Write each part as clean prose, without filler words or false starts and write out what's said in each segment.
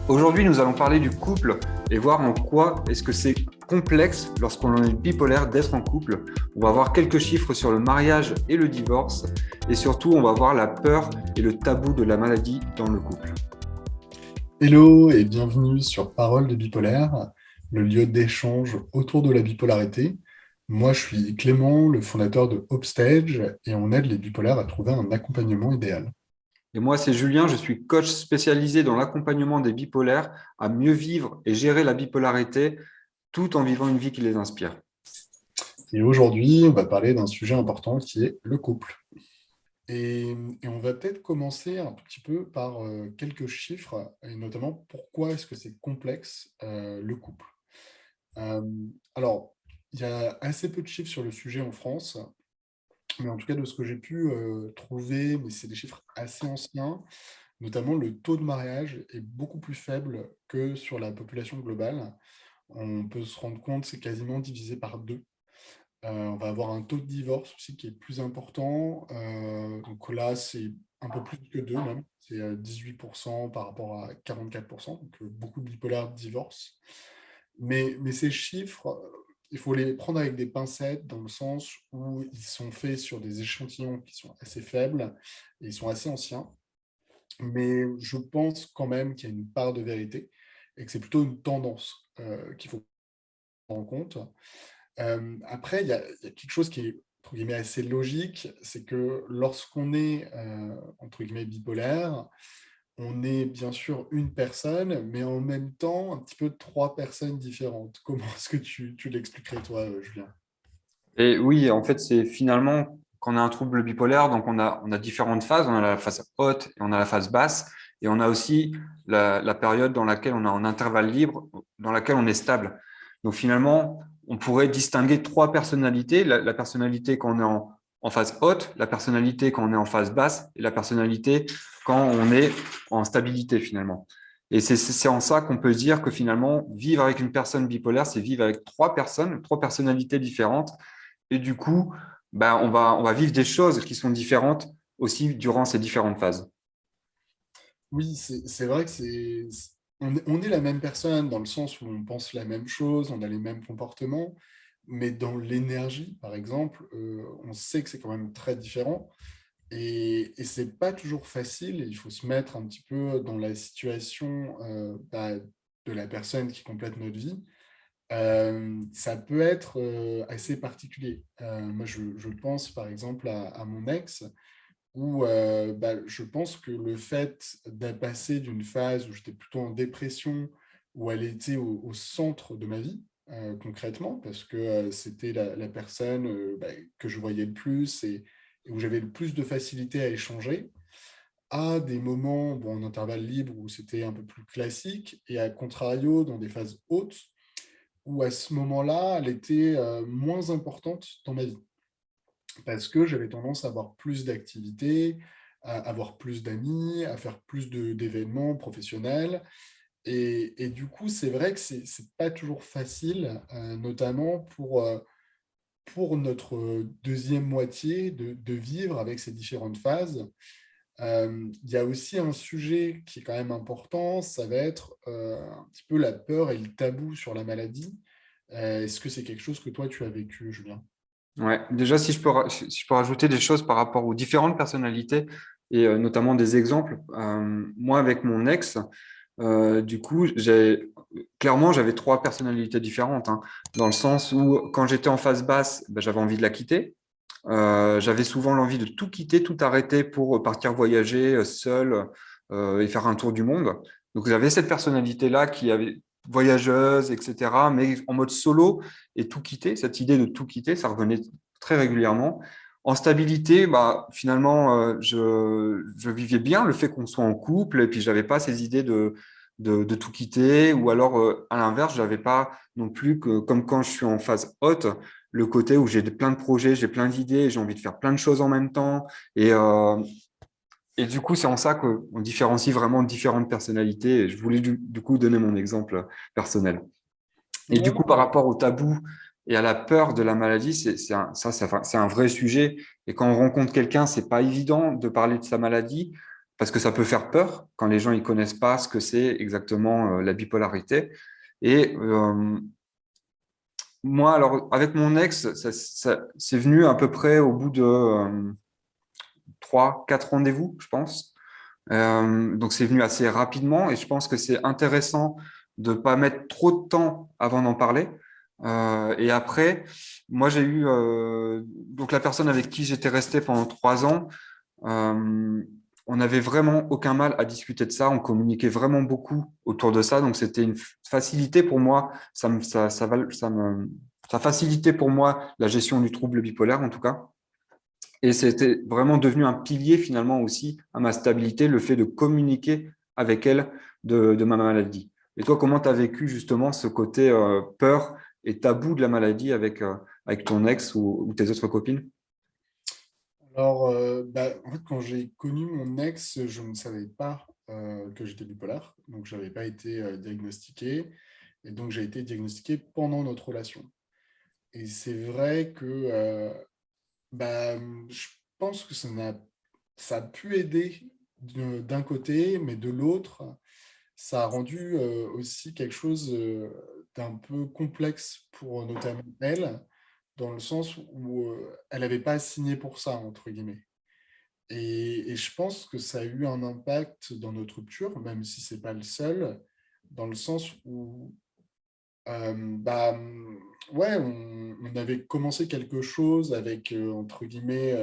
Aujourd'hui, nous allons parler du couple et voir en quoi est-ce que c'est complexe lorsqu'on est bipolaire d'être en couple. On va voir quelques chiffres sur le mariage et le divorce et surtout, on va voir la peur et le tabou de la maladie dans le couple. Hello et bienvenue sur Parole de bipolaire, le lieu d'échange autour de la bipolarité. Moi, je suis Clément, le fondateur de Upstage, et on aide les bipolaires à trouver un accompagnement idéal. Et moi, c'est Julien, je suis coach spécialisé dans l'accompagnement des bipolaires à mieux vivre et gérer la bipolarité tout en vivant une vie qui les inspire. Et aujourd'hui, on va parler d'un sujet important qui est le couple. Et on va peut-être commencer un tout petit peu par quelques chiffres, et notamment pourquoi est-ce que c'est complexe le couple. Euh, alors, il y a assez peu de chiffres sur le sujet en France. Mais en tout cas, de ce que j'ai pu trouver, mais c'est des chiffres assez anciens, notamment le taux de mariage est beaucoup plus faible que sur la population globale. On peut se rendre compte, c'est quasiment divisé par deux. On va avoir un taux de divorce aussi qui est plus important. Donc là, c'est un peu plus que deux même. C'est 18% par rapport à 44%. Donc beaucoup de bipolaires divorcent. Mais ces chiffres, il faut les prendre avec des pincettes dans le sens où ils sont faits sur des échantillons qui sont assez faibles et ils sont assez anciens. Mais je pense quand même qu'il y a une part de vérité et que c'est plutôt une tendance qu'il faut prendre en compte. Après, il y a quelque chose qui est entre guillemets assez logique, c'est que lorsqu'on est entre guillemets bipolaire, on est bien sûr une personne, mais en même temps un petit peu trois personnes différentes. Comment est-ce que tu l'expliquerais toi, Julien? Et oui, en fait, c'est finalement quand on a un trouble bipolaire, donc on a différentes phases. On a la phase haute et on a la phase basse. Et on a aussi la période dans laquelle on est en intervalle libre, dans laquelle on est stable. Donc finalement, on pourrait distinguer trois personnalités. La personnalité quand on est en phase haute, la personnalité quand on est en phase basse et la personnalité quand on est en stabilité finalement. Et c'est en ça qu'on peut dire que finalement, vivre avec une personne bipolaire, c'est vivre avec trois personnes, trois personnalités différentes et du coup, ben, on va vivre des choses qui sont différentes aussi durant ces différentes phases. Oui, c'est vrai que on est la même personne dans le sens où on pense la même chose, on a les mêmes comportements, mais dans l'énergie, par exemple, on sait que c'est quand même très différent. Et c'est pas toujours facile, il faut se mettre un petit peu dans la situation de la personne qui complète notre vie. Ça peut être assez particulier. Moi, je pense par exemple à mon ex, où je pense que le fait de passer d'une phase où j'étais plutôt en dépression, où elle était au centre de ma vie, concrètement, parce que c'était la personne que je voyais le plus et où j'avais le plus de facilité à échanger, à des moments bon, en intervalle libre où c'était un peu plus classique, et à contrario, dans des phases hautes, où à ce moment-là, elle était moins importante dans ma vie parce que j'avais tendance à avoir plus d'activités, à avoir plus d'amis, à faire plus d'événements professionnels. Et du coup, c'est vrai que c'est pas toujours facile, notamment pour notre deuxième moitié, de vivre avec ces différentes phases. Il y a aussi un sujet qui est quand même important, ça va être un petit peu la peur et le tabou sur la maladie. Est-ce que c'est quelque chose que toi, tu as vécu, Julien? Ouais. Déjà, si je peux rajouter des choses par rapport aux différentes personnalités et notamment des exemples. Moi, avec mon ex, du coup, clairement, j'avais trois personnalités différentes, hein, dans le sens où quand j'étais en phase basse, ben, j'avais envie de la quitter. J'avais souvent l'envie de tout quitter, tout arrêter pour partir voyager seul et faire un tour du monde. Donc j'avais cette personnalité-là qui avait voyageuse, etc., mais en mode solo et tout quitter. Cette idée de tout quitter, ça revenait très régulièrement. En stabilité, bah, finalement, je vivais bien le fait qu'on soit en couple et puis j'avais pas ces idées de tout quitter ou alors à l'inverse, j'avais pas non plus que comme quand je suis en phase haute le côté où j'ai plein de projets, j'ai plein d'idées, j'ai envie de faire plein de choses en même temps. Et, euh, et du coup, c'est en ça qu'on différencie vraiment différentes personnalités. Et je voulais du coup donner mon exemple personnel. Et du Ouais, coup, par rapport au tabou et à la peur de la maladie, c'est un vrai sujet. Et quand on rencontre quelqu'un, c'est pas évident de parler de sa maladie. parce que ça peut faire peur quand les gens ne connaissent pas ce que c'est exactement la bipolarité. Et moi, alors, avec mon ex, c'est venu à peu près au bout de 3, 4 rendez-vous, je pense. Donc, c'est venu assez rapidement et je pense que c'est intéressant de ne pas mettre trop de temps avant d'en parler. Et après, moi, j'ai eu donc la personne avec qui j'étais resté pendant 3 ans. euh, on n'avait vraiment aucun mal à discuter de ça. On communiquait vraiment beaucoup autour de ça. Donc, c'était une facilité pour moi. Ça facilitait pour moi la gestion du trouble bipolaire, en tout cas. Et c'était vraiment devenu un pilier finalement aussi à ma stabilité, le fait de communiquer avec elle de ma maladie. Et toi, comment tu as vécu justement ce côté peur et tabou de la maladie avec ton ex ou tes autres copines? Alors, en fait, quand j'ai connu mon ex, je ne savais pas que j'étais bipolaire, donc je n'avais pas été diagnostiqué, et donc j'ai été diagnostiqué pendant notre relation. Et c'est vrai que je pense que ça a pu aider d'un côté, mais de l'autre, ça a rendu aussi quelque chose d'un peu complexe pour notamment elle, dans le sens où elle n'avait pas signé pour ça, entre guillemets. Et je pense que ça a eu un impact dans notre rupture, même si c'est pas le seul, dans le sens où euh, bah, hum, ouais, on avait commencé quelque chose avec, entre guillemets,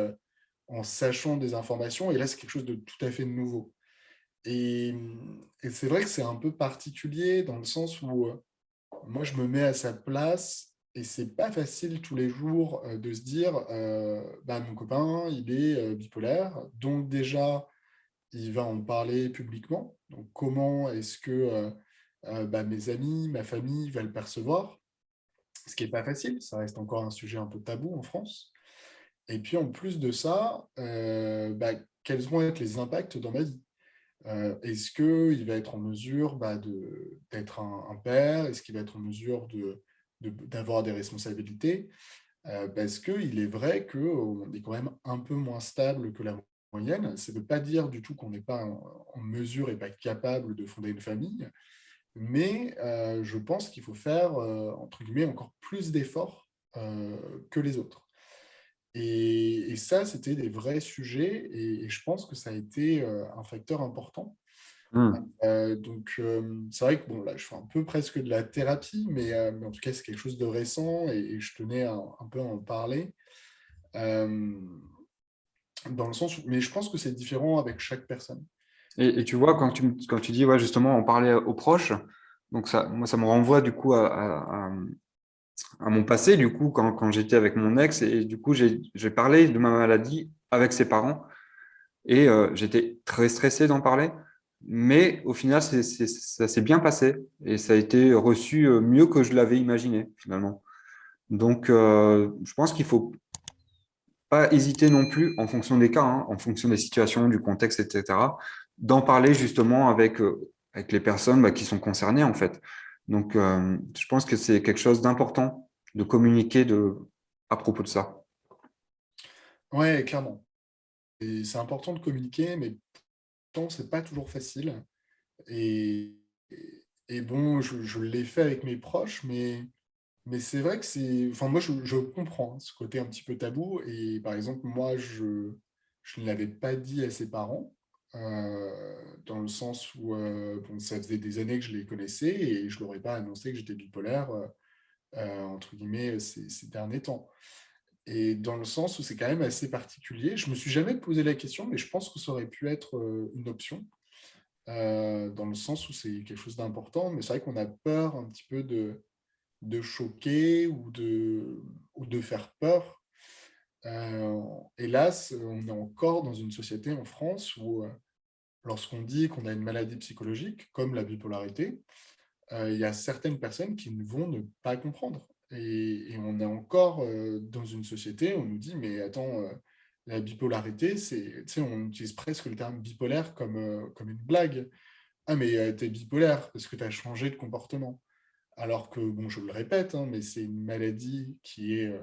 en sachant des informations, et là c'est quelque chose de tout à fait nouveau. Et c'est vrai que c'est un peu particulier dans le sens où moi je me mets à sa place et c'est pas facile tous les jours de se dire mon copain il est bipolaire, donc déjà il va en parler publiquement. Donc comment est-ce que mes amis, ma famille va le percevoir? Ce qui n'est pas facile, ça reste encore un sujet un peu tabou en France. Et puis en plus de ça, quels vont être les impacts dans ma vie? Est-ce qu'il va être en mesure d'être un père? Est-ce qu'il va être en mesure d'avoir des responsabilités? Parce qu'il est vrai qu'on est quand même un peu moins stable que la moyenne. Ça ne veut pas dire du tout qu'on n'est pas en mesure et pas capable de fonder une famille, mais je pense qu'il faut faire, entre guillemets, encore plus d'efforts que les autres. Et ça, c'était des vrais sujets, et je pense que ça a été un facteur important. Hmm. C'est vrai que bon, là, je fais un peu presque de la thérapie, mais en tout cas, c'est quelque chose de récent et je tenais un peu à en parler. Euh, Dans le sens où, mais je pense que c'est différent avec chaque personne. Et tu vois, quand tu dis ouais, justement, en parler aux proches, donc ça, moi, ça me renvoie du coup à mon passé, du coup, quand j'étais avec mon ex, et du coup, j'ai parlé de ma maladie avec ses parents. Et j'étais très stressé d'en parler, mais au final, ça s'est bien passé et ça a été reçu mieux que je l'avais imaginé finalement. Donc, je pense qu'il faut pas hésiter non plus, en fonction des cas, hein, en fonction des situations, du contexte, etc., d'en parler justement avec les personnes qui sont concernées en fait. Donc, je pense que c'est quelque chose d'important de communiquer à propos de ça. Ouais, clairement. Et c'est important de communiquer, mais pourtant, c'est pas toujours facile. Et, et bon, je l'ai fait avec mes proches, mais c'est vrai que c'est. Enfin, moi, je comprends hein, ce côté un petit peu tabou. Et par exemple, moi, je ne l'avais pas dit à ses parents, dans le sens où bon, ça faisait des années que je les connaissais et je ne leur ai pas annoncé que j'étais bipolaire, entre guillemets, ces derniers temps. Et dans le sens où c'est quand même assez particulier. Je me suis jamais posé la question, mais je pense que ça aurait pu être une option, dans le sens où c'est quelque chose d'important. Mais c'est vrai qu'on a peur un petit peu de choquer ou de faire peur. Hélas, on est encore dans une société en France où, lorsqu'on dit qu'on a une maladie psychologique, comme la bipolarité, il y a certaines personnes qui ne vont ne pas comprendre. Et on est encore dans une société où on nous dit, mais attends, la bipolarité, tu sais, on utilise presque le terme bipolaire comme une blague. Ah, mais t'es bipolaire parce que tu as changé de comportement. Alors que, bon, je le répète, hein, mais c'est une maladie qui est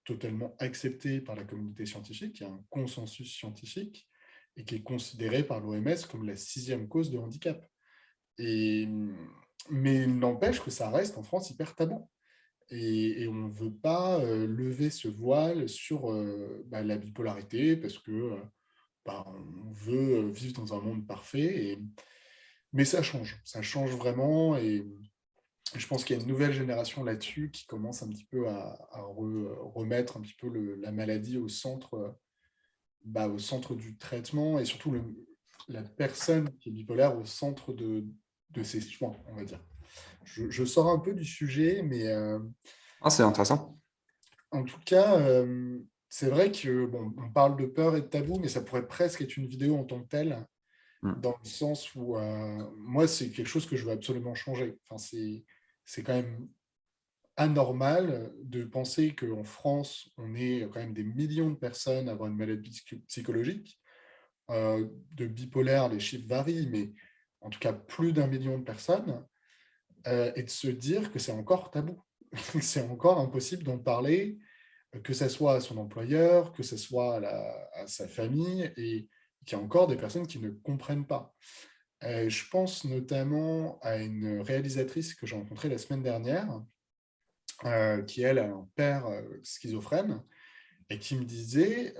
totalement acceptée par la communauté scientifique, il y a un consensus scientifique, et qui est considérée par l'OMS comme la 6e cause de handicap. Et, mais il n'empêche que ça reste en France hyper tabou. Et on ne veut pas lever ce voile sur la bipolarité parce que on veut vivre dans un monde parfait. Mais ça change vraiment. Et je pense qu'il y a une nouvelle génération là-dessus qui commence un petit peu à remettre un petit peu la maladie au centre du traitement et surtout la personne qui est bipolaire au centre de ses soins, on va dire. Je sors un peu du sujet, mais Ah, c'est intéressant. en tout cas, c'est vrai que bon, on parle de peur et de tabou, mais ça pourrait presque être une vidéo en tant que telle, Mm. dans le sens où moi, c'est quelque chose que je veux absolument changer. Enfin, c'est quand même anormal de penser qu'en France, on est quand même des millions de personnes à avoir une maladie psychologique. De bipolaire, les chiffres varient, mais en tout cas plus d'1 million de personnes, et de se dire que c'est encore tabou. C'est encore impossible d'en parler, que ce soit à son employeur, que ce soit à sa famille, et qu'il y a encore des personnes qui ne comprennent pas. Je pense notamment à une réalisatrice que j'ai rencontrée la semaine dernière, qui, elle, a un père schizophrène, et qui me disait,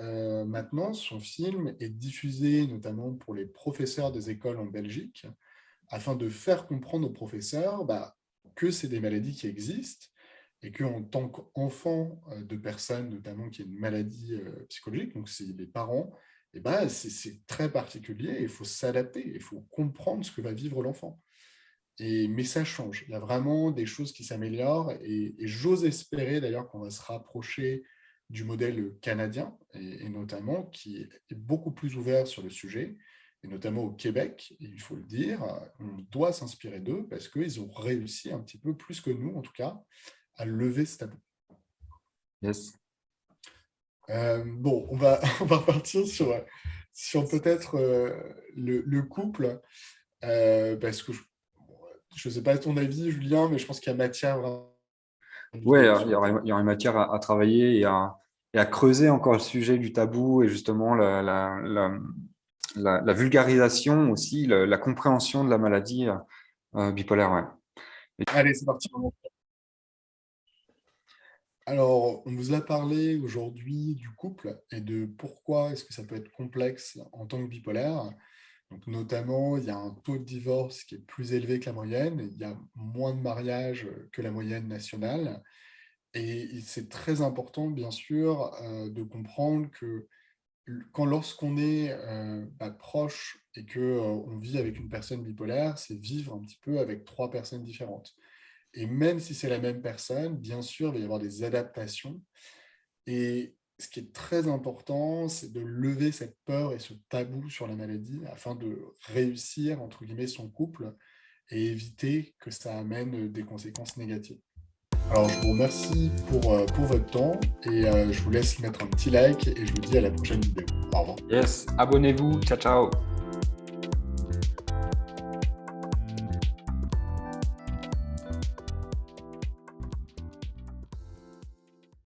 maintenant, son film est diffusé notamment pour les professeurs des écoles en Belgique, afin de faire comprendre aux professeurs que c'est des maladies qui existent, et qu'en tant qu'enfant de personnes, notamment qui a une maladie psychologique, donc c'est les parents, et c'est très particulier, il faut s'adapter, il faut comprendre ce que va vivre l'enfant. Mais ça change. Il y a vraiment des choses qui s'améliorent et j'ose espérer d'ailleurs qu'on va se rapprocher du modèle canadien et notamment qui est beaucoup plus ouvert sur le sujet, et notamment au Québec, et il faut le dire, on doit s'inspirer d'eux parce qu'ils ont réussi un petit peu plus que nous, en tout cas, à lever ce tabou. Yes. Bon, on va repartir sur peut-être le couple, parce que je ne sais pas ton avis, Julien, mais je pense qu'il y a matière vraiment à une Ouais, vidéo dessus. il y aurait matière à travailler et à creuser encore le sujet du tabou et justement la vulgarisation aussi, la compréhension de la maladie bipolaire. Ouais. Allez, c'est parti. Alors, on vous a parlé aujourd'hui du couple et de pourquoi est-ce que ça peut être complexe en tant que bipolaire. Donc, notamment, il y a un taux de divorce qui est plus élevé que la moyenne, il y a moins de mariages que la moyenne nationale. Et c'est très important, bien sûr, de comprendre que lorsqu'on est proche et qu'on vit avec une personne bipolaire, c'est vivre un petit peu avec trois personnes différentes. Et même si c'est la même personne, bien sûr, il va y avoir des adaptations. Et ce qui est très important, c'est de lever cette peur et ce tabou sur la maladie afin de réussir, entre guillemets, son couple et éviter que ça amène des conséquences négatives. Alors, je vous remercie pour votre temps et je vous laisse mettre un petit like et je vous dis à la prochaine vidéo. Au revoir. Yes, abonnez-vous. Ciao, ciao.